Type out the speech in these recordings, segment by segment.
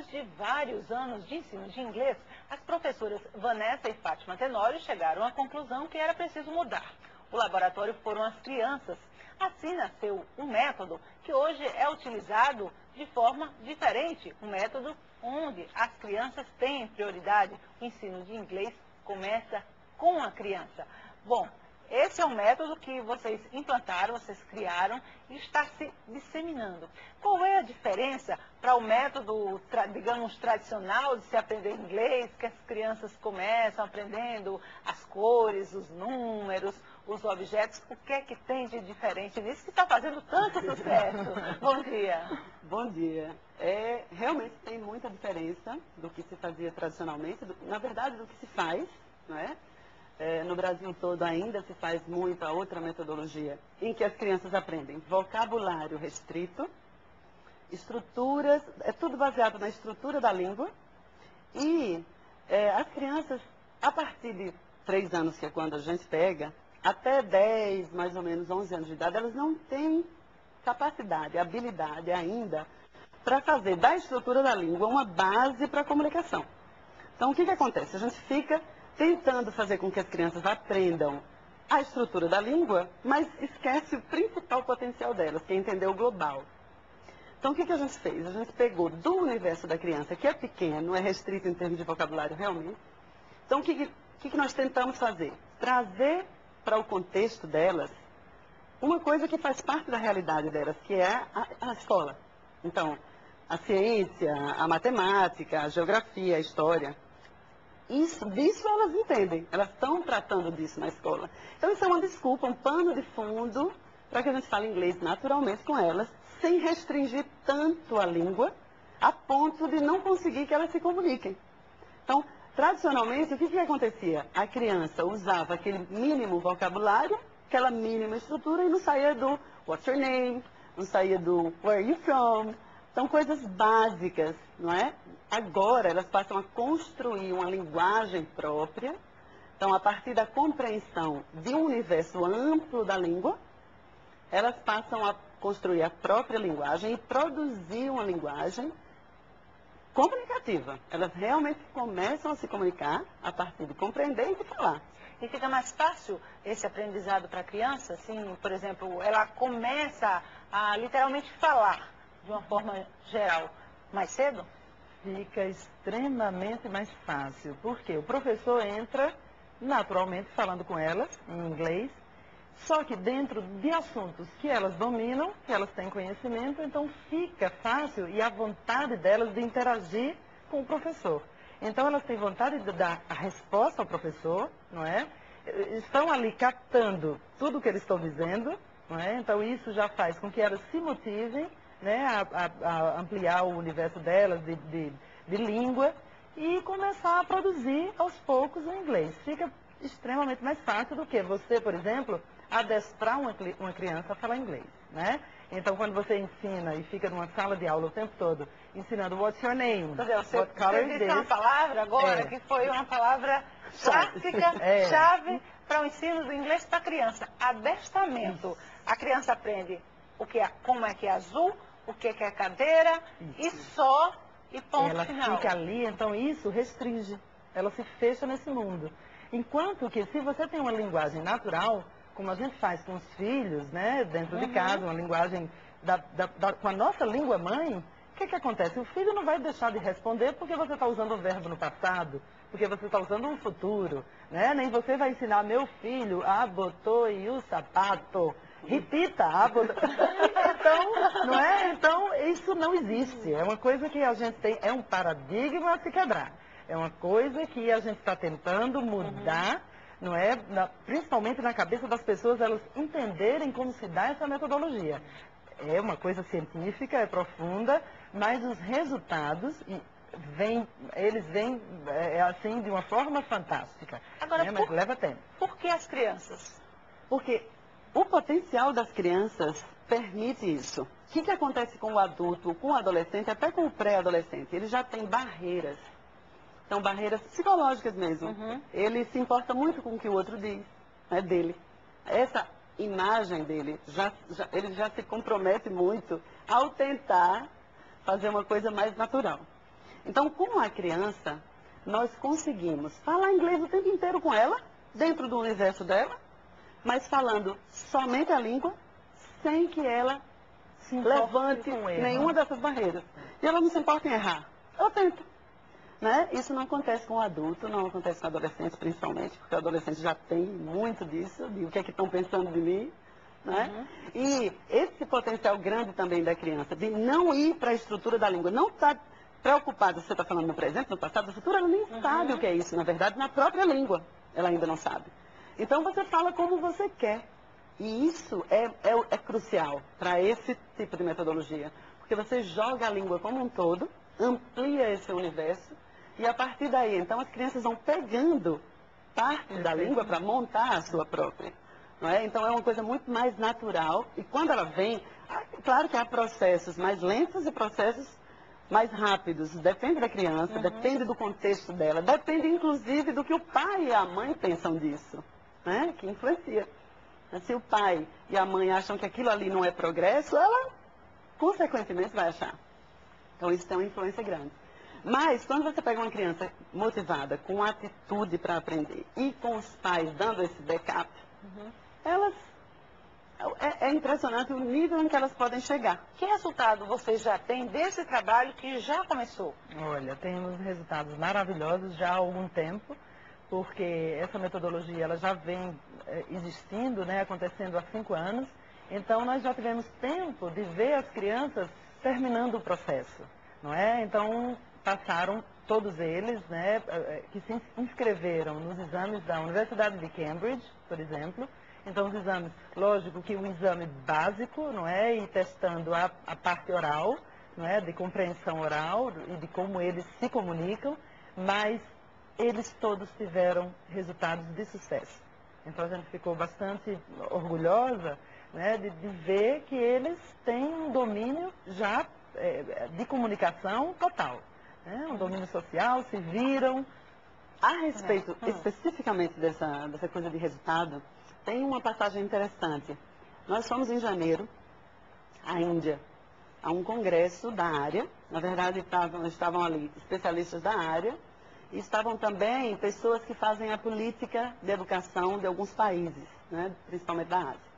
Depois de vários anos de ensino de inglês, as professoras Vanessa e Fátima Tenório chegaram à conclusão que era preciso mudar. O laboratório foram as crianças. Assim nasceu um método que hoje é utilizado de forma diferente, um método onde as crianças têm prioridade. O ensino de inglês começa com a criança. Bom, esse é um método que vocês implantaram, vocês criaram e está se disseminando. Qual é a diferença para o método, digamos, tradicional de se aprender inglês, que as crianças começam aprendendo as cores, os números, os objetos? O que é que tem de diferente nisso que está fazendo tanto sucesso? Bom dia. Bom dia. Realmente tem muita diferença do que se fazia tradicionalmente, na verdade do que se faz, não é? No Brasil todo ainda se faz muito a outra metodologia, em que as crianças aprendem vocabulário restrito, estruturas, é tudo baseado na estrutura da língua, e as crianças, a partir de 3 anos, que é quando a gente pega, até 10, mais ou menos 11 anos de idade, elas não têm capacidade, habilidade ainda, para fazer da estrutura da língua uma base para a comunicação. Então, o que acontece? A gente fica tentando fazer com que as crianças aprendam a estrutura da língua, mas esquece o principal potencial delas, que é entender o global. Então, o que a gente fez? A gente pegou do universo da criança, que é pequeno, é restrito em termos de vocabulário realmente. Então, o que nós tentamos fazer? Trazer para o contexto delas uma coisa que faz parte da realidade delas, que é a escola. Então, a ciência, a matemática, a geografia, a história. Disso elas entendem, elas estão tratando disso na escola. Então isso é uma desculpa, um pano de fundo para que a gente fale inglês naturalmente com elas, sem restringir tanto a língua, a ponto de não conseguir que elas se comuniquem. Então, tradicionalmente, o que acontecia? A criança usava aquele mínimo vocabulário, aquela mínima estrutura e não saía do what's your name, não saía do where are you from. São coisas básicas, não é? Agora elas passam a construir uma linguagem própria. Então, a partir da compreensão de um universo amplo da língua, elas passam a construir a própria linguagem e produzir uma linguagem comunicativa. Elas realmente começam a se comunicar a partir de compreender e de falar. E fica mais fácil esse aprendizado para a criança? Assim, por exemplo, ela começa a literalmente falar de uma forma geral mais cedo? Fica extremamente mais fácil, porque o professor entra naturalmente falando com elas em inglês, só que dentro de assuntos que elas dominam, que elas têm conhecimento, então fica fácil e a vontade delas de interagir com o professor. Então elas têm vontade de dar a resposta ao professor, não é? Estão ali captando tudo o que eles estão dizendo, não é? Então isso já faz com que elas se motivem, né, a ampliar o universo delas de língua e começar a produzir aos poucos o inglês. Fica extremamente mais fácil do que você, por exemplo, adestrar uma criança a falar inglês, né? Então, quando você ensina e fica numa sala de aula o tempo todo ensinando what's your name, você disse uma palavra agora que foi uma palavra clássica, chave para o ensino do inglês para a criança. Adestramento. A criança aprende como é que é azul, o que é cadeira, e ponto final. Ela fica ali, então isso restringe. Ela se fecha nesse mundo. Enquanto que se você tem uma linguagem natural, como a gente faz com os filhos, né, dentro de casa, uma linguagem com a nossa língua mãe, o que acontece? O filho não vai deixar de responder porque você está usando o verbo no passado, porque você está usando um futuro, né? Nem você vai ensinar meu filho a botou e o sapato. Repita, então, não é? Então, isso não existe. É uma coisa que a gente tem, é um paradigma a se quebrar. É uma coisa que a gente está tentando mudar, não é? Principalmente na cabeça das pessoas, elas entenderem como se dá essa metodologia. É uma coisa científica, é profunda, mas os resultados eles vêm assim de uma forma fantástica. Agora, mas leva tempo. Por que as crianças? Porque o potencial das crianças permite isso. O que acontece com o adulto, com o adolescente, até com o pré-adolescente? Ele já tem barreiras. São barreiras psicológicas mesmo. Ele se importa muito com o que o outro diz, né, dele. Essa imagem dele, ele já se compromete muito ao tentar fazer uma coisa mais natural. Então, com a criança, nós conseguimos falar inglês o tempo inteiro com ela, dentro do universo dela, mas falando somente a língua, sem que ela levante nenhuma dessas barreiras. E ela não se importa em errar. Ela tenta. Né? Isso não acontece com o adulto, não acontece com o adolescente, principalmente, porque o adolescente já tem muito disso, de o que é que estão pensando de mim. Né? E esse potencial grande também da criança, de não ir para a estrutura da língua, não estar preocupada se você está falando no presente, no passado, no futuro, ela nem sabe o que é isso, na verdade, na própria língua, ela ainda não sabe. Então você fala como você quer. E isso é crucial para esse tipo de metodologia, porque você joga a língua como um todo, amplia esse universo, e a partir daí, então, as crianças vão pegando parte da língua para montar a sua própria. Não é? Então, é uma coisa muito mais natural. E quando ela vem, claro que há processos mais lentos e processos mais rápidos. Depende da criança, depende do contexto dela, depende, inclusive, do que o pai e a mãe pensam disso, né? Que influencia. Se o pai e a mãe acham que aquilo ali não é progresso, ela, consequentemente, vai achar. Então, isso tem uma influência grande. Mas, quando você pega uma criança motivada, com atitude para aprender, e com os pais dando esse backup, elas... É impressionante o nível em que elas podem chegar. Que resultado vocês já têm desse trabalho que já começou? Olha, temos resultados maravilhosos já há algum tempo, porque essa metodologia ela já vem existindo, né, acontecendo há 5 anos. Então, nós já tivemos tempo de ver as crianças terminando o processo, não é? Então, passaram todos eles, né, que se inscreveram nos exames da Universidade de Cambridge, por exemplo. Então, os exames, lógico que um exame básico, não é? E testando a parte oral, não é? De compreensão oral e de como eles se comunicam, mas eles todos tiveram resultados de sucesso. Então, a gente ficou bastante orgulhosa, né, de ver que eles têm um domínio já de comunicação total, né? Um domínio social, se viram. A respeito especificamente dessa coisa de resultado, tem uma passagem interessante. Nós fomos em janeiro à Índia, a um congresso da área. Na verdade, estavam ali especialistas da área e estavam também pessoas que fazem a política de educação de alguns países, né, principalmente da Ásia.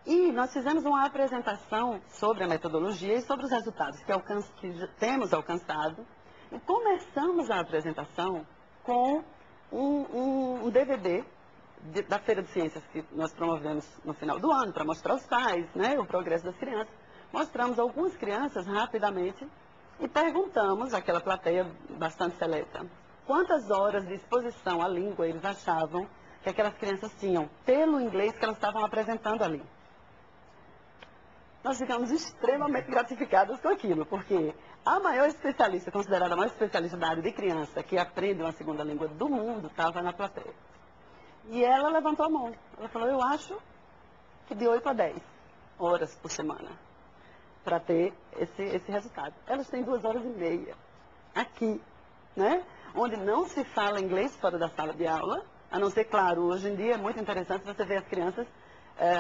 E nós fizemos uma apresentação sobre a metodologia e sobre os resultados que temos alcançado. E começamos a apresentação com um DVD da Feira de Ciências que nós promovemos no final do ano para mostrar aos pais, né, o progresso das crianças. Mostramos algumas crianças rapidamente e perguntamos àquela plateia bastante seleta quantas horas de exposição à língua eles achavam que aquelas crianças tinham pelo inglês que elas estavam apresentando ali. Nós ficamos extremamente gratificados com aquilo, porque a maior especialista, considerada a maior especialista da área de criança que aprende uma segunda língua do mundo, estava na plateia. E ela levantou a mão. Ela falou, eu acho que de 8 a 10 horas por semana para ter esse resultado. Elas têm 2 horas e meia aqui, né? Onde não se fala inglês fora da sala de aula, a não ser, claro, hoje em dia é muito interessante você ver as crianças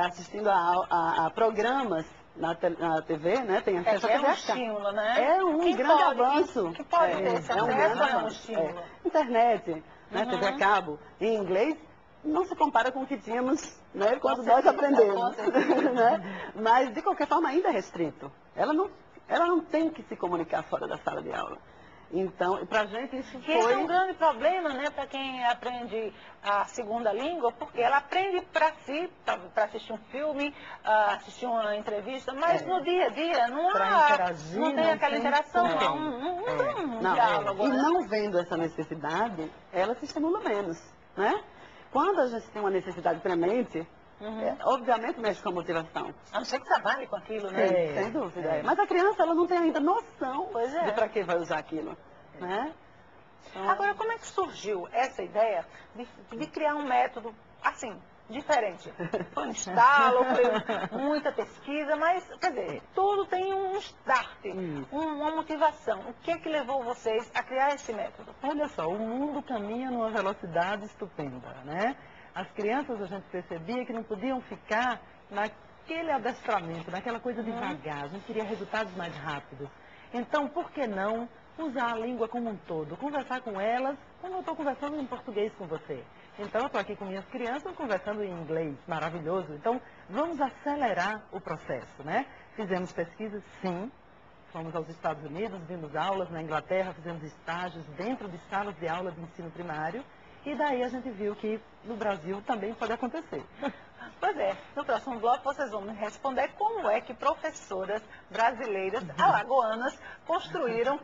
assistindo a programas na TV, né? Tem acesso a TV um estímulo, né? É um grande avanço. Que pode ter esse acesso, um grande é um avanço. estímulo. Internet, né? TV a cabo, em inglês, não se compara com o que tínhamos, né, quando nós aprendemos. Né? Mas, de qualquer forma, ainda é restrito. Ela não tem que se comunicar fora da sala de aula. Então, para a gente isso foi... Esse é um grande problema, né, para quem aprende a segunda língua, porque ela aprende para si, para assistir um filme, assistir uma entrevista, mas no dia a dia não tem aquela interação, não diálogo. E não vendo essa necessidade, ela se estimula menos, né? Quando a gente tem uma necessidade premente, obviamente mexe com a motivação. A não ser que trabalhe com aquilo, né? Sem dúvida. Mas a criança, ela não tem ainda noção de para que vai usar aquilo. Né? Então... Agora, como é que surgiu essa ideia de criar um método, assim, diferente? Foi um estalo, foi muita pesquisa, mas, quer dizer, tudo tem um start, uma motivação. O que é que levou vocês a criar esse método? Olha só, o mundo caminha numa velocidade estupenda, né? As crianças, a gente percebia que não podiam ficar naquele adestramento, naquela coisa devagar. A gente queria resultados mais rápidos. Então, por que não usar a língua como um todo, conversar com elas como eu estou conversando em português com você. Então, eu estou aqui com minhas crianças conversando em inglês, maravilhoso. Então, vamos acelerar o processo, né? Fizemos pesquisas, sim. Fomos aos Estados Unidos, vimos aulas na Inglaterra, fizemos estágios dentro de salas de aula de ensino primário. E daí a gente viu que no Brasil também pode acontecer. Pois é, no próximo bloco vocês vão me responder como é que professoras brasileiras, alagoanas,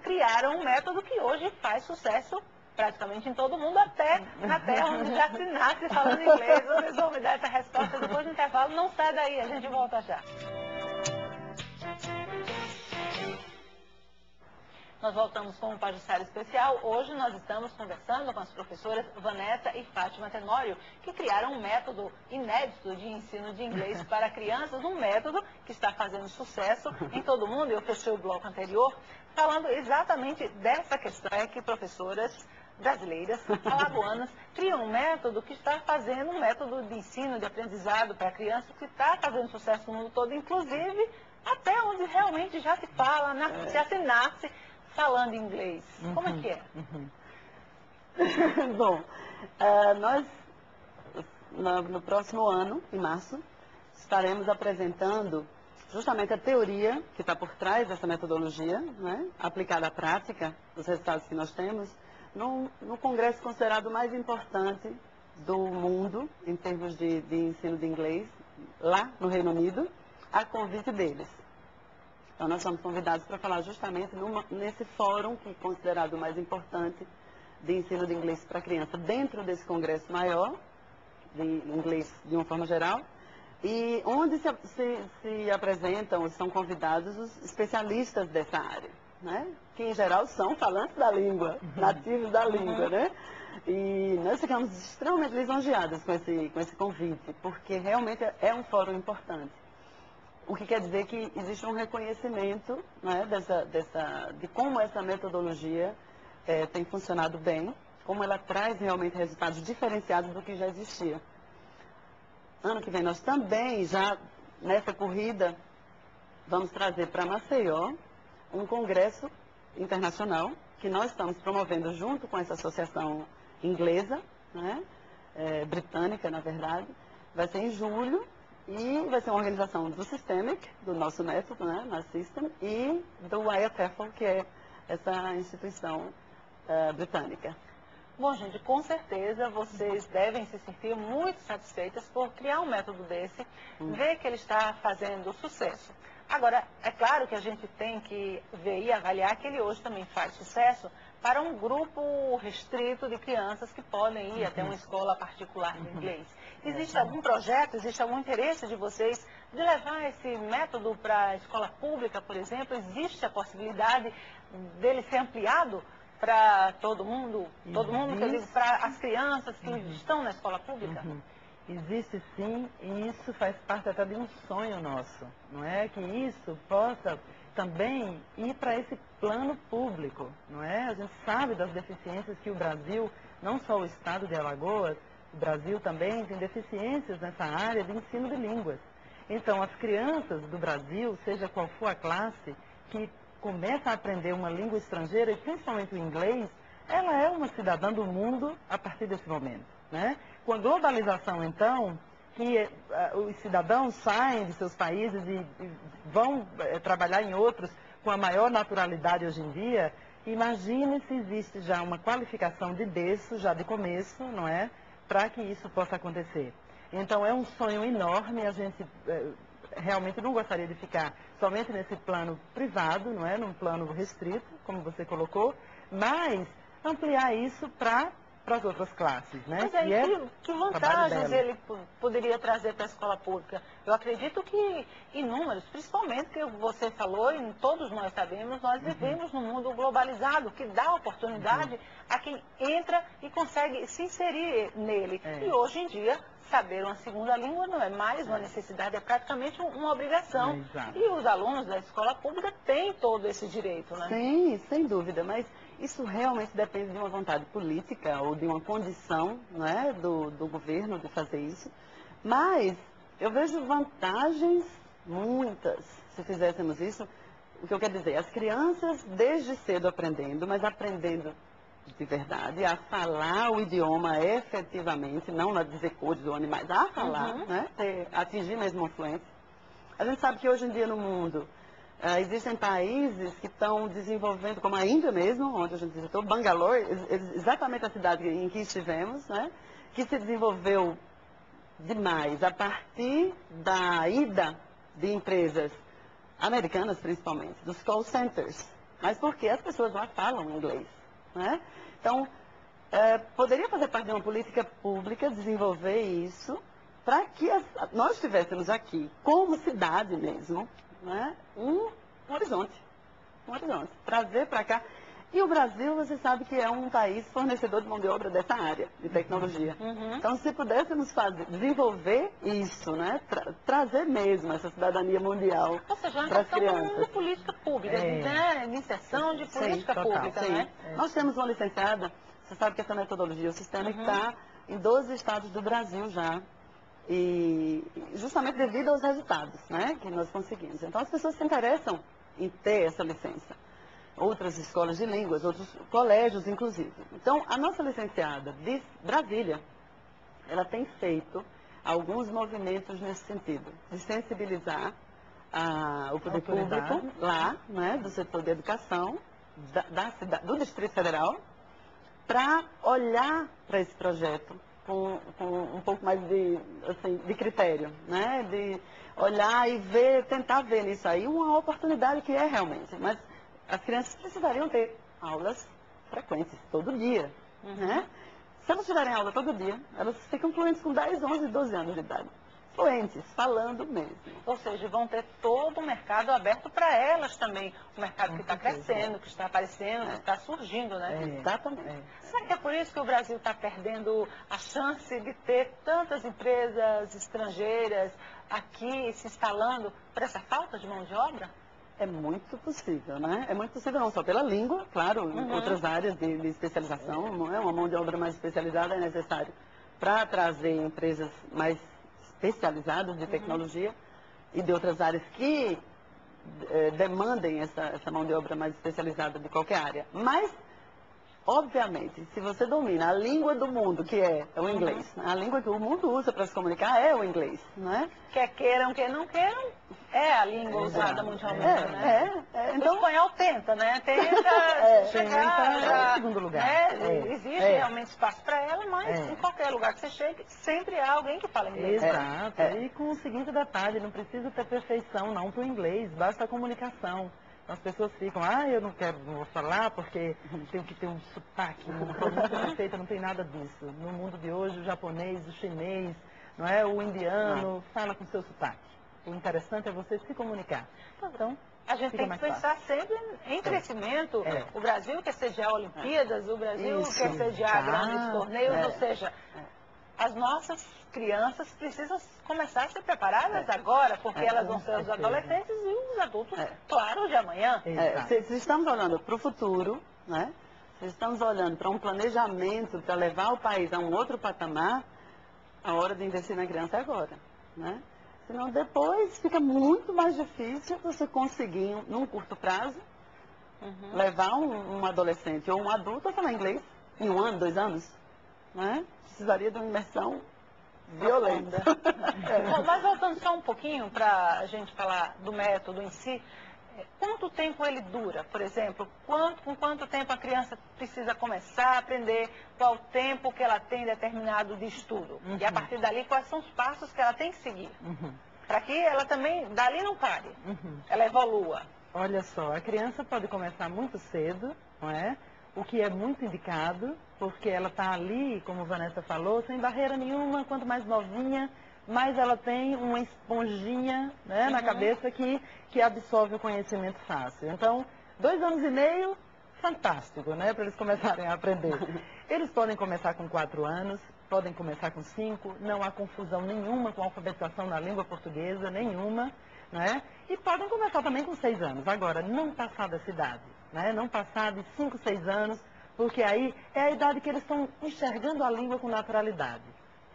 criaram um método que hoje faz sucesso praticamente em todo mundo, até na terra onde já se nasce falando inglês. Vocês vão me dar essa resposta depois do intervalo. Não sai daí, a gente volta já. Nós voltamos com um Pajuçara especial. Hoje nós estamos conversando com as professoras Vanessa e Fátima Tenório, que criaram um método inédito de ensino de inglês para crianças, um método que está fazendo sucesso em todo mundo. Eu fechei o bloco anterior falando exatamente dessa questão, é que professoras brasileiras, alagoanas, criam um método que está fazendo um método de ensino, de aprendizado para crianças, que está fazendo sucesso no mundo todo, inclusive até onde realmente já se fala, já se nasce falando inglês. Como é que é? Bom, nós, no próximo ano, em março, estaremos apresentando justamente a teoria que está por trás dessa metodologia, né, aplicada à prática, dos resultados que nós temos, no congresso considerado o mais importante do mundo, em termos de ensino de inglês, lá no Reino Unido, a convite deles. Então, nós somos convidados para falar justamente nesse fórum, que é considerado o mais importante de ensino de inglês para criança, dentro desse congresso maior, de inglês de uma forma geral, e onde se apresentam, são convidados os especialistas dessa área, né? Que em geral são falantes da língua, nativos da língua, né? E nós ficamos extremamente lisonjeadas com esse convite, porque realmente é um fórum importante. O que quer dizer que existe um reconhecimento, né, de como essa metodologia tem funcionado bem, como ela traz realmente resultados diferenciados do que já existia. Ano que vem nós também, já nessa corrida, vamos trazer para Maceió um congresso internacional que nós estamos promovendo junto com essa associação inglesa, né, britânica, na verdade. Vai ser em julho. E vai ser uma organização do Systemic, do nosso método, né, na System, e do IATEFL, que é essa instituição britânica. Bom, gente, com certeza vocês devem se sentir muito satisfeitas por criar um método desse, ver que ele está fazendo sucesso. Agora, é claro que a gente tem que ver e avaliar que ele hoje também faz sucesso para um grupo restrito de crianças que podem ir até uma escola particular de inglês. Existe algum projeto, existe algum interesse de vocês de levar esse método para a escola pública, por exemplo? Existe a possibilidade dele ser ampliado para todo mundo? Todo mundo, quer dizer, para as crianças que estão na escola pública? Existe sim, e isso faz parte até de um sonho nosso, não é? Que isso possa também ir para esse plano público, não é? A gente sabe das deficiências que o Brasil, não só o estado de Alagoas, o Brasil também tem deficiências nessa área de ensino de línguas. Então, as crianças do Brasil, seja qual for a classe, que começa a aprender uma língua estrangeira, e principalmente o inglês, ela é uma cidadã do mundo a partir desse momento, né? Com a globalização, então, que os cidadãos saem de seus países e vão trabalhar em outros com a maior naturalidade hoje em dia, imagine se existe já uma qualificação de berço, já de começo, não é? Para que isso possa acontecer. Então, é um sonho enorme, a gente realmente não gostaria de ficar somente nesse plano privado, não é? Num plano restrito, como você colocou, mas ampliar isso para as outras classes, né? Mas aí, que vantagens ele poderia trazer para a escola pública? Eu acredito que inúmeros, principalmente que você falou, e todos nós sabemos, nós vivemos num mundo globalizado, que dá oportunidade a quem entra e consegue se inserir nele. E hoje em dia, saber uma segunda língua não é mais uma necessidade, é praticamente uma obrigação. E os alunos da escola pública têm todo esse direito, né? Sim, sem dúvida, mas isso realmente depende de uma vontade política ou de uma condição, né, do governo de fazer isso. Mas eu vejo vantagens muitas se fizéssemos isso. o que eu quero dizer, as crianças desde cedo aprendendo, mas aprendendo de verdade, a falar o idioma efetivamente, não a dizer cores ou animais, a falar, né? Atingir mesmo a fluência. A gente sabe que hoje em dia no mundo existem países que estão desenvolvendo, como a Índia mesmo, onde a gente visitou, Bangalore, exatamente a cidade em que estivemos, né? Que se desenvolveu demais a partir da ida de empresas americanas, principalmente, dos call centers. Mas porque as pessoas lá falam inglês, né? Então, poderia fazer parte de uma política pública, desenvolver isso, para que nós tivéssemos aqui, como cidade mesmo, né, um horizonte. Trazer para cá. E o Brasil, você sabe que é um país fornecedor de mão de obra dessa área, de tecnologia. Então, se pudéssemos desenvolver isso, né, trazer mesmo essa cidadania mundial para as crianças. Ou seja, uma questão de política pública, né, iniciação de política pública, né? Nós temos uma licenciada, você sabe que essa metodologia, o sistema está em 12 estados do Brasil já. E justamente devido aos resultados, né, que nós conseguimos. Então, as pessoas se interessam em ter essa licença. Outras escolas de línguas, outros colégios, inclusive. Então, a nossa licenciada de Brasília, ela tem feito alguns movimentos nesse sentido, de sensibilizar o poder público lá, né, do setor de educação, do Distrito Federal, para olhar para esse projeto com um pouco mais de critério, né, de olhar e ver, tentar ver nisso aí uma oportunidade que é realmente. Mas as crianças precisariam ter aulas frequentes, todo dia, né? Se elas tiverem aula todo dia, elas ficam fluentes com 10, 11, 12 anos de idade. Fluentes, falando mesmo. Ou seja, vão ter todo o mercado aberto para elas também. O mercado que está crescendo, que está aparecendo, que está surgindo, né? Exatamente. Será que é por isso que o Brasil está perdendo a chance de ter tantas empresas estrangeiras aqui se instalando por essa falta de mão de obra? É muito possível, né? É muito possível não só pela língua, claro, outras áreas de especialização, não é? Uma mão de obra mais especializada é necessário para trazer empresas mais especializadas de tecnologia e de outras áreas que demandem essa mão de obra mais especializada de qualquer área. Mas, obviamente, se você domina a língua do mundo, que é o inglês, a língua que o mundo usa para se comunicar é o inglês, não é? Quer queiram, quer não queiram, é a língua usada mundialmente, né? Então, o espanhol tenta, né? Tenta chegar em segundo lugar. Existe realmente espaço para ela, mas em qualquer lugar que você chegue, sempre há alguém que fala inglês. Exato. E com o seguinte detalhe, não precisa ter perfeição não para o inglês, basta a comunicação. As pessoas ficam, eu não vou falar porque tenho que ter um sotaque, uma pronúncia perfeita, não tem nada disso. No mundo de hoje, o japonês, o chinês, não é? O indiano, fala com seu sotaque. O interessante é você se comunicar. Então, a gente tem que pensar sempre em crescimento. O Brasil quer sediar Olimpíadas, o Brasil quer sediar grandes torneios, ou seja, as nossas crianças precisam começar a ser preparadas agora, porque elas vão ser os adolescentes e os adultos, claro, de amanhã. Se estamos olhando para o futuro, né? Se estamos olhando para um planejamento para levar o país a um outro patamar, a hora de investir na criança é agora, né? Senão depois fica muito mais difícil você conseguir, num curto prazo, levar um adolescente ou um adulto a falar inglês em 1 ano, 2 anos, né? Precisaria de uma imersão violenta. Bom, mas voltando só um pouquinho para a gente falar do método em si, quanto tempo ele dura, por exemplo? Com quanto tempo a criança precisa começar a aprender? Qual o tempo que ela tem determinado de estudo? E a partir dali, quais são os passos que ela tem que seguir? Para que ela também, dali não pare, ela evolua. Olha só, a criança pode começar muito cedo, não é? O que é muito indicado, porque ela está ali, como a Vanessa falou, sem barreira nenhuma, quanto mais novinha, mais ela tem uma esponjinha, né, na cabeça que absorve o conhecimento fácil. Então, 2 anos e meio, fantástico, né, para eles começarem a aprender. Eles podem começar com 4 anos, podem começar com 5, não há confusão nenhuma com a alfabetização na língua portuguesa, nenhuma, né? E podem começar também com 6 anos. Agora, não passar dessa idade, né? Não passar de 5, 6 anos, porque aí é a idade que eles estão enxergando a língua com naturalidade.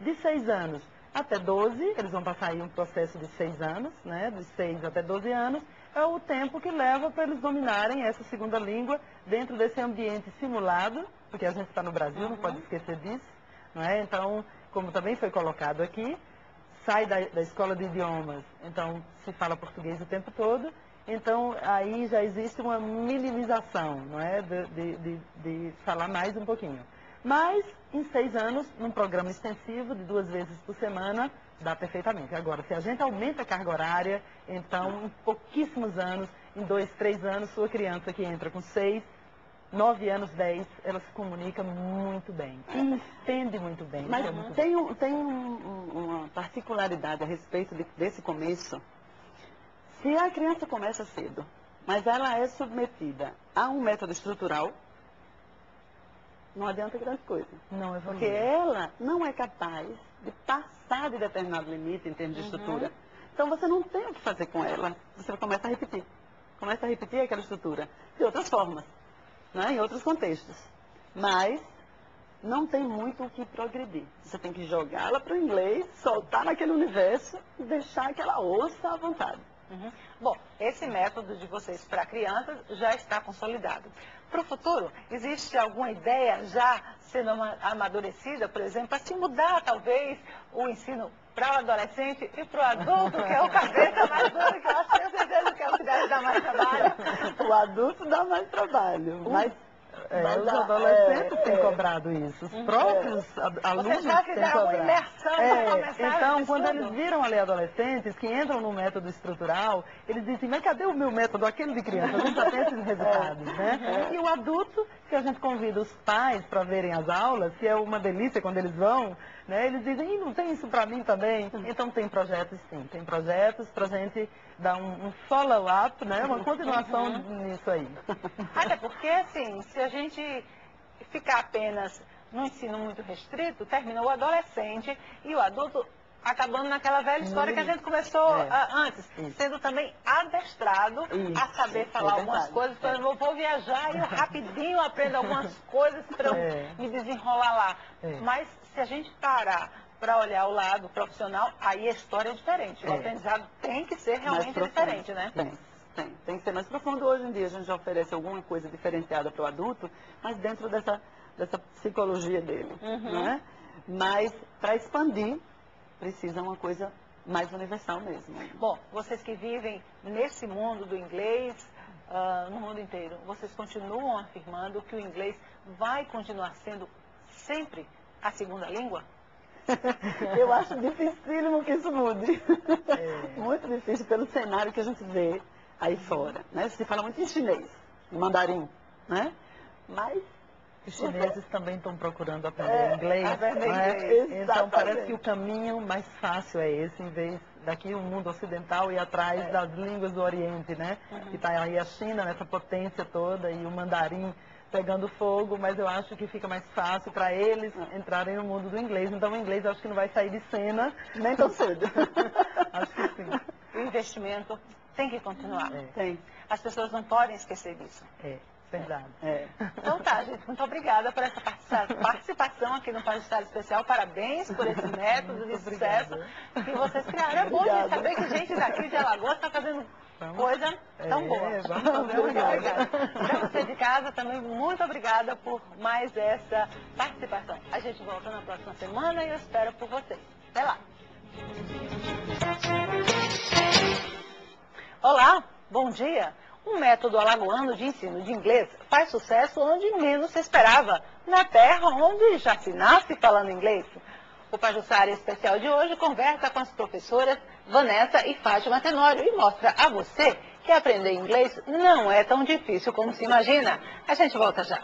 De 6 anos até 12, eles vão passar aí um processo de 6 anos, né? De 6 até 12 anos. é o tempo que leva para eles dominarem essa segunda língua dentro desse ambiente simulado, porque a gente está no Brasil, não pode esquecer disso, não é? Então, como também foi colocado aqui, sai da escola de idiomas, então se fala português o tempo todo, então aí já existe uma minimização, não é? De falar mais um pouquinho. Mas, em 6 anos, num programa extensivo, de 2 vezes por semana, dá perfeitamente. Agora, se a gente aumenta a carga horária, então, em pouquíssimos anos, em 2, 3 anos, sua criança que entra com 6, 9 anos, 10, ela se comunica muito bem. E entende muito bem. Mas é muito tem uma particularidade a respeito desse começo. Se a criança começa cedo, mas ela é submetida a um método estrutural, não adianta grande coisa. Não é Porque ela não é capaz de passar de determinado limite em termos de estrutura. Então você não tem o que fazer com ela. Você começa a repetir. Começa a repetir aquela estrutura de outras formas, né? Em outros contextos. Mas não tem muito o que progredir. Você tem que jogá-la para o inglês, soltar naquele universo e deixar que ela ouça à vontade. Bom, esse método de vocês para crianças já está consolidado. Para o futuro, existe alguma ideia já sendo amadurecida, por exemplo, para se mudar talvez o ensino para o adolescente e para o adulto, que é o cabeça mais duro, que eu acho que eu certeza que é o que deve dar mais trabalho? O adulto dá mais trabalho, mas os adolescentes têm cobrado isso. Os próprios alunos Vocês já têm fizeram uma cobrado. imersão para começar Então, esse quando estudo? eles viram ali adolescentes que entram no método estrutural, eles dizem, mas cadê o meu método, aquele de criança? A gente já tem esses resultados, né? E o adulto, que a gente convida os pais para verem as aulas, que é uma delícia quando eles vão, né? Eles dizem, não tem isso para mim também? Então tem projetos sim, tem projetos para a gente dar um follow-up, né? Uma continuação nisso aí. Até porque, assim, se a gente ficar apenas no ensino muito restrito, termina o adolescente e o adulto acabando naquela velha história que a gente começou antes, sendo também adestrado a saber falar algumas coisas. Por exemplo, eu vou viajar e eu rapidinho aprendo algumas coisas para me desenrolar lá. Mas se a gente parar para olhar o lado profissional, aí a história é diferente. O aprendizado tem que ser realmente diferente, né? Tem que ser mais profundo. Hoje em dia a gente já oferece alguma coisa diferenciada para o adulto, mas dentro dessa psicologia dele, né? Mas para expandir, precisa uma coisa mais universal mesmo. Bom, vocês que vivem nesse mundo do inglês, no mundo inteiro, vocês continuam afirmando que o inglês vai continuar sendo sempre a segunda língua? Eu acho dificílimo que isso mude. Muito difícil pelo cenário que a gente vê aí fora, né? Se fala muito em chinês, em mandarim, né? Mas os chineses também estão procurando aprender inglês, então parece que o caminho mais fácil é esse, em vez daqui o mundo ocidental ir atrás das línguas do Oriente, né? Que está aí a China nessa potência toda e o mandarim pegando fogo, mas eu acho que fica mais fácil para eles entrarem no mundo do inglês. Então o inglês eu acho que não vai sair de cena nem tão cedo. Acho que sim. O investimento tem que continuar. Tem. As pessoas não podem esquecer disso. Verdade. Então tá, gente, muito obrigada por essa participação aqui no Pagistário Especial. Parabéns por esse método de sucesso que vocês criaram. É bom de saber que gente daqui de Alagoas está fazendo coisa tão boa. Muito obrigada. Para você de casa também, muito obrigada por mais essa participação. A gente volta na próxima semana e eu espero por vocês. Até lá. Olá, bom dia. Um método alagoano de ensino de inglês faz sucesso onde menos se esperava, na terra onde já se nasce falando inglês. O Pajuçara Especial de hoje conversa com as professoras Vanessa e Fátima Tenório e mostra a você que aprender inglês não é tão difícil como se imagina. A gente volta já.